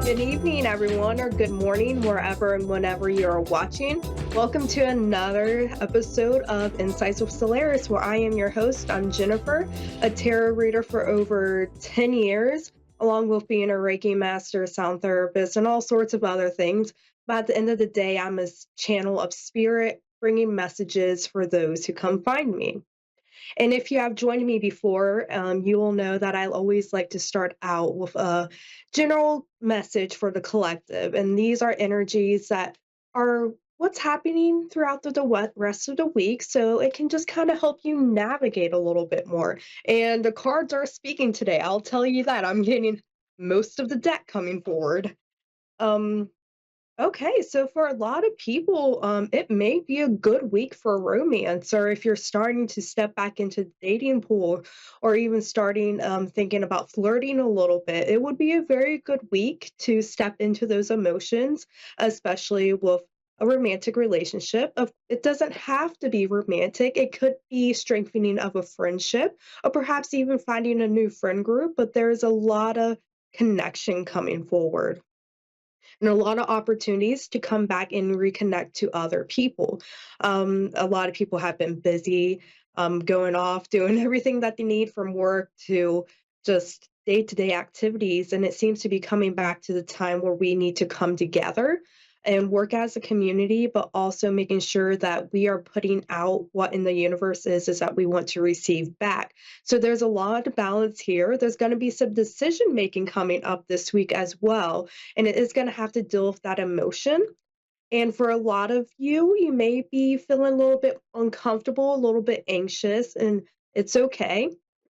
Good evening, everyone, or good morning, wherever and whenever you're watching. Welcome to another episode of Insights with Soularis, where I am your host. I'm Jennifer, a tarot reader for over 10 years, along with being a Reiki master, sound therapist, and all sorts of other things. But at the end of the day, I'm a channel of spirit, bringing messages for those who come find me. And if you have joined me before, you will know that I always like to start out with a general message for the collective. And these are energies that are what's happening throughout the rest of the week. So it can just kind of help you navigate a little bit more. And the cards are speaking today. I'll tell you that. I'm getting most of the deck coming forward. Um, Okay, so for a lot of people, it may be a good week for romance, or if you're starting to step back into the dating pool, or even starting thinking about flirting a little bit, it would be a very good week to step into those emotions, especially with a romantic relationship. It doesn't have to be romantic. It could be strengthening of a friendship, or perhaps even finding a new friend group. But there's a lot of connection coming forward and a lot of opportunities to come back and reconnect to other people. A lot of people have been busy, going off, doing everything that they need from work to just day to day activities. And it seems to be coming back to the time where we need to come together and work as a community, but also making sure that we are putting out what in the universe is that we want to receive back. So there's a lot of balance here. There's going to be some decision making coming up this week as well, and it is going to have to deal with that emotion. And for a lot of you, you may be feeling a little bit uncomfortable, a little bit anxious, and it's okay.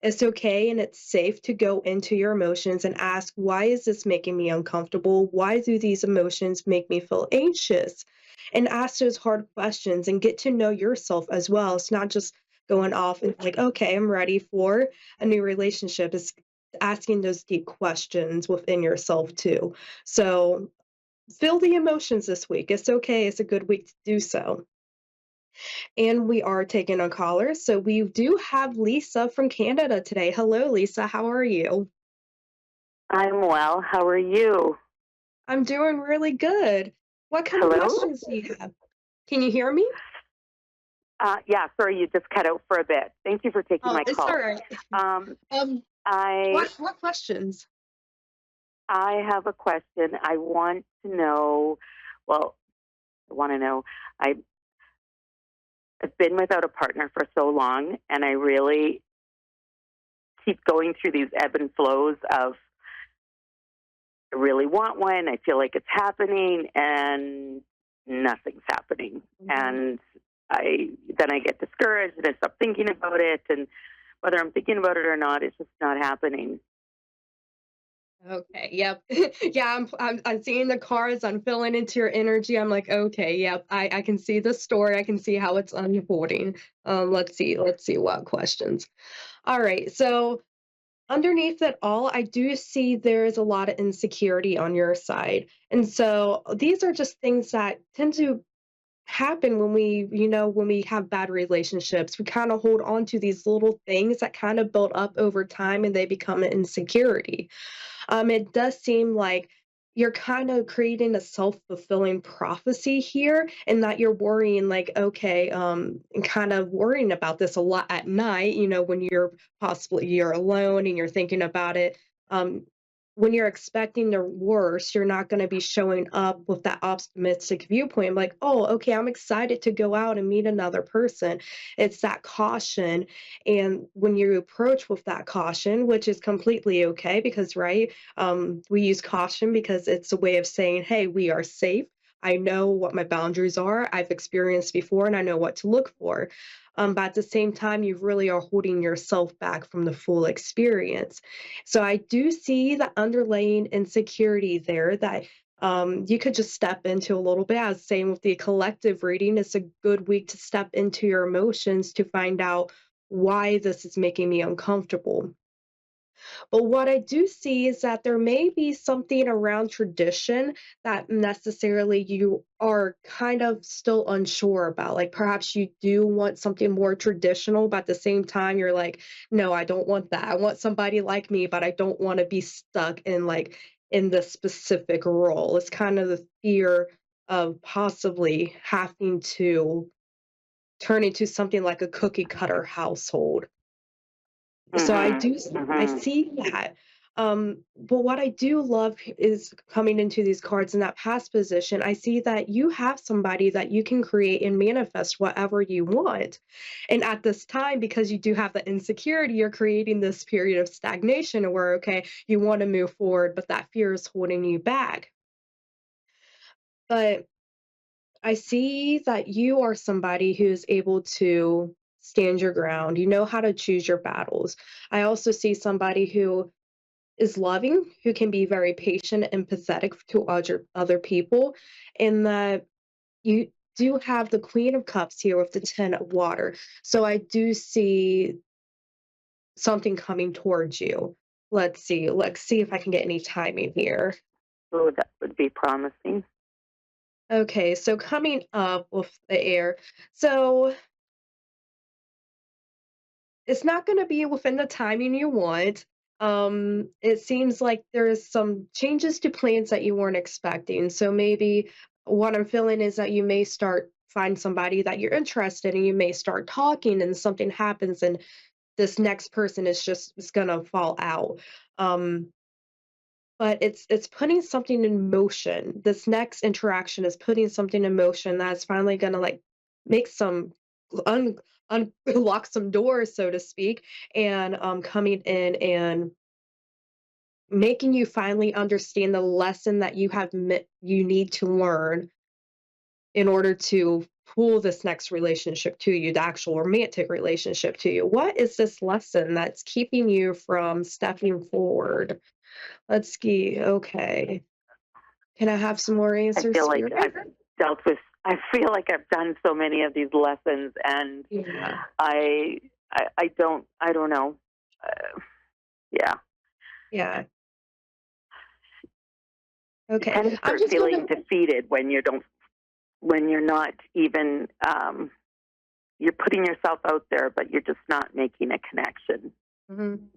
It's okay and it's safe to go into your emotions and ask, why is this making me uncomfortable? Why do these emotions make me feel anxious? And ask those hard questions and get to know yourself as well. It's not just going off and like, okay, I'm ready for a new relationship. It's asking those deep questions within yourself too. So feel the emotions this week. It's okay. It's a good week to do so. And we are taking a caller. So we do have Lisa from Canada today. Hello, Lisa. How are you? I'm well. How are you? I'm doing really good. What kind of Hello? questions do you have? Can you hear me? Yeah, sorry, you just cut out for a bit. Thank you for taking Oh, my it's all call. right. Um, Um, I what questions? I have a question. I want to know. Well, I want to know. I, I've been without a partner for so long, and I really keep going through these ebb and flows of I really want one. I feel like it's happening, and nothing's happening. Mhm. And I get discouraged, and I stop thinking about it, and whether I'm thinking about it or not, it's just not happening. Okay, yep. Yeah, I'm seeing the cards, I'm feeling into your energy. I'm like, okay, yep, I can see the story. I can see how it's unfolding. Let's see what questions. All right, so underneath it all, I do see there's a lot of insecurity on your side. And so these are just things that tend to happen when when we have bad relationships. We kind of hold on to these little things that kind of build up over time and they become an insecurity. It does seem like you're kind of creating a self-fulfilling prophecy here and that you're worrying like, okay, and kind of worrying about this a lot at night, when you're alone and you're thinking about it. Um, when you're expecting the worst, you're not going to be showing up with that optimistic viewpoint, like, oh, okay, I'm excited to go out and meet another person. It's that caution. And when you approach with that caution, which is completely okay because, right, we use caution because it's a way of saying, hey, we are safe. I know what my boundaries are. I've experienced before and I know what to look for. But at the same time, you really are holding yourself back from the full experience. So I do see the underlying insecurity there that you could just step into a little bit. I was saying with the collective reading, it's a good week to step into your emotions to find out why this is making me uncomfortable. But what I do see is that there may be something around tradition that necessarily you are kind of still unsure about. Like perhaps you do want something more traditional, but at the same time, you're like, no, I don't want that. I want somebody like me, but I don't want to be stuck in like in this specific role. It's kind of the fear of possibly having to turn into something like a cookie cutter household. So Mhm. I Mhm. see that. But what I do love is coming into these cards in that past position, I see that you have somebody that you can create and manifest whatever you want. And at this time, because you do have the insecurity, you're creating this period of stagnation where, okay, you want to move forward, but that fear is holding you back. But I see that you are somebody who is able to stand your ground. You know how to choose your battles. I also see somebody who is loving, who can be very patient and empathetic to other people, and that you do have the Queen of Cups here with the Ten of Water. So I do see something coming towards you. Let's see if I can get any timing here. So that would be promising. Okay, so coming up with the air. So it's not gonna be within the timing you want. It seems like there's some changes to plans that you weren't expecting. So maybe what I'm feeling is that you may start find somebody that you're interested in, you may start talking and something happens and this next person is gonna fall out. Um, but it's putting something in motion. This next interaction is putting something in motion that's finally gonna like make some un unlock some doors, so to speak, and coming in and making you finally understand the lesson that you need to learn in order to pull this next relationship to you, the actual romantic relationship to you. What is this lesson that's keeping you from stepping forward? Let's see. Okay. Can I have some more I answers, feel like Spirit? I've dealt with. I feel like I've done so many of these lessons, and Yeah. I don't know. Yeah, Yeah. you Okay. kind of I'm start just feeling gonna defeated when you don't, when you're not even, you're putting yourself out there, but you're just not making a connection. Mhm.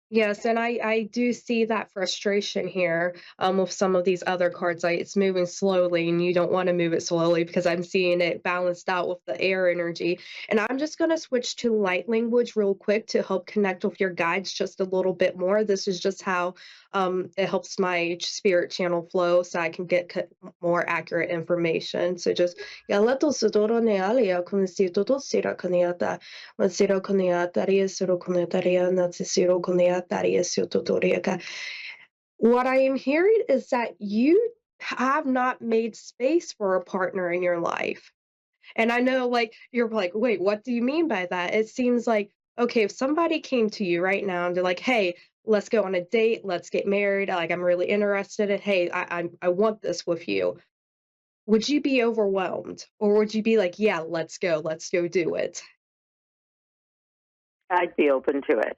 Yes, and I do see that frustration here with some of these other cards. Like it's moving slowly, and you don't want to move it slowly because I'm seeing it balanced out with the air energy. And I'm just going to switch to light language real quick to help connect with your guides just a little bit more. This is just how it helps my spirit channel flow, so I can get more accurate information. So just ya la to sudoro ne alia kun si to sira kaniata. Matsiro Kuniataria, Suro Kuniataria, Natsiro Kuniataria, Sutotoriaka. What I am hearing is that you have not made space for a partner in your life. And I know, like, you're like, wait, what do you mean by that? It seems like, okay, if somebody came to you right now and they're like, hey, let's go on a date, let's get married, like, I'm really interested in, hey, I want this with you. Would you be overwhelmed? Or would you be like, yeah, let's go do it? I'd be open to it.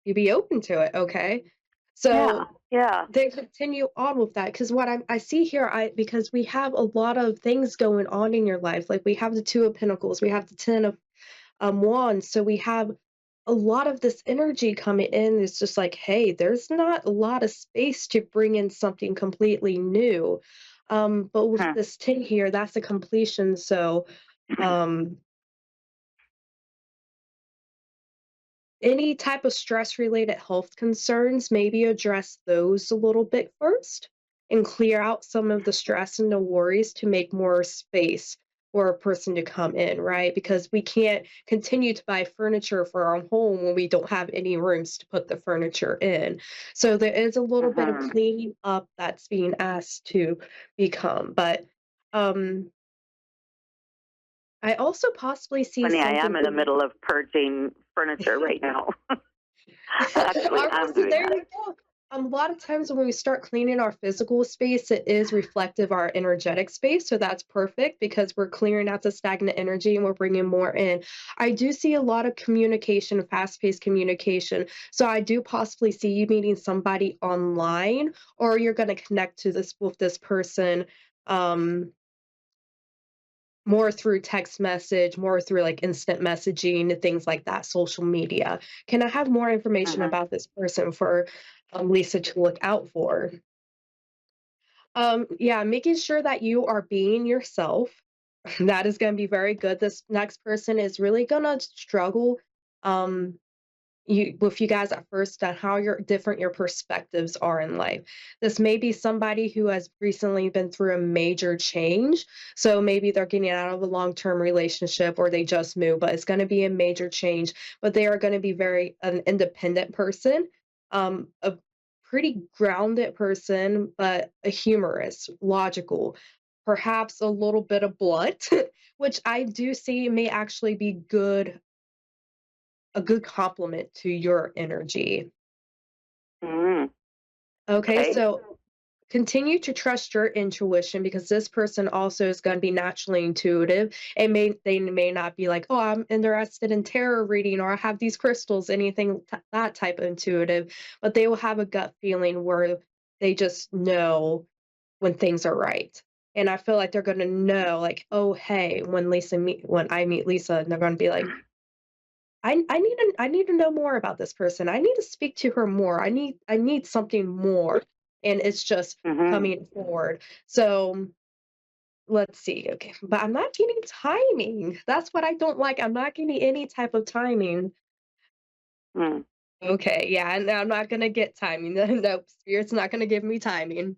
You'd be open to it, okay. Yeah, So, yeah. they continue on with that because what I see here, I because we have a lot of things going on in your life, like, we have the 2 of Pentacles, we have the 10 of, Wands, so we have a lot of this energy coming in. It's just like, "Hey, there's not a lot of space to bring in something completely new." But with Hmm. this 10 here, that's a completion, so, um any type of stress related health concerns, maybe address those a little bit first and clear out some of the stress and the worries to make more space for a person to come in, right? Because we can't continue to buy furniture for our home when we don't have any rooms to put the furniture in. So there is a little bit of Hmm. cleaning up that's being asked to become. But um I also possibly see Funny, I am something. in the middle of purging furniture right now. Actually, Alright, I'm so doing there that. you go. A lot of times when we start cleaning our physical space, it is reflective our energetic space. So that's perfect because we're clearing out the stagnant energy and we're bringing more in. I do see a lot of communication, fast-paced communication. So I do possibly see you meeting somebody online, or you're going to connect to this with this person. Um, More through text message, more through, like, instant messaging, things like that, social media. Can I have more information Hmm. about this person for Lisa, to look out for. Yeah, making sure that you are being yourself. That is going to be very good. This next person is really going to struggle um, you with you guys at first on how your perspectives are in life. This may be somebody who has recently been through a major change. So maybe they're getting out of a long-term relationship or they just moved, but it's going to be a major change. But they are going to be very an independent person, a pretty grounded person, but a humorous, logical, perhaps a little bit of blunt, which I do see may actually be a good compliment to your energy. Mm, Okay, okay. so continue to trust your intuition because this person also is going to be naturally intuitive. They may not be like, oh, I'm interested in tarot reading or I have these crystals, anything that type of intuitive, but they will have a gut feeling where they just know when things are right. And I feel like they're going to know, like, oh, hey, when I meet Lisa, and they're going to be like, I need to know more about this person. I need to speak to her more. I need something more, and it's just Mm-hmm. coming forward. So, let's see, okay, but I'm not getting timing. That's what I don't like. I'm not getting any type of timing. Mm. Okay, yeah, and I'm not gonna get timing. Nope, Spirit's not gonna give me timing.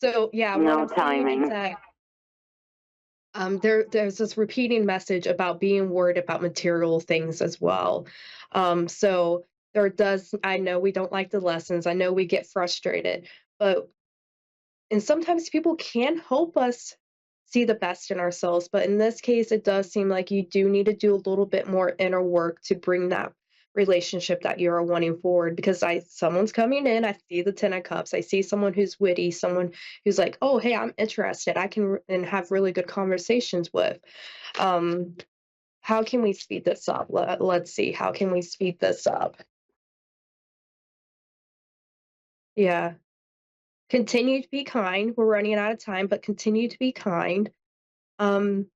So, yeah, what No I'm seeing is timing. that there's this repeating message about being worried about material things as well. So there does I know we don't like the lessons. I know we get frustrated, but and sometimes people can help us see the best in ourselves, but in this case, it does seem like you do need to do a little bit more inner work to bring that relationship that you're wanting forward because I someone's coming in, I see the 10 of cups, I see someone who's witty, someone who's like, oh hey, I'm interested, and have really good conversations with. um how can we speed this up? Let's see, how can we speed this up? Yeah, continue to be kind. We're running out of time, but continue to be kind. um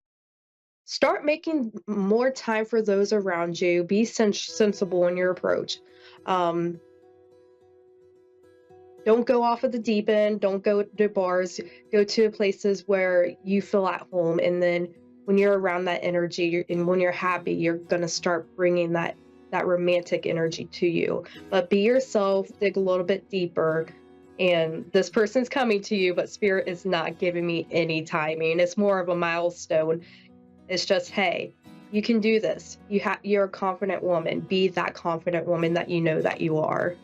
Start making more time for those around you. Be sensible in your approach. Um, don't go off of the deep end. Don't go to bars. Go to places where you feel at home. And then when you're around that energy and when you're happy, you're gonna start bringing that romantic energy to you. But be yourself. Dig a little bit deeper. And this person's coming to you, but spirit is not giving me any timing. It's more of a milestone. It's just, hey, you can do this. You're a confident woman. Be that confident woman that you know that you are.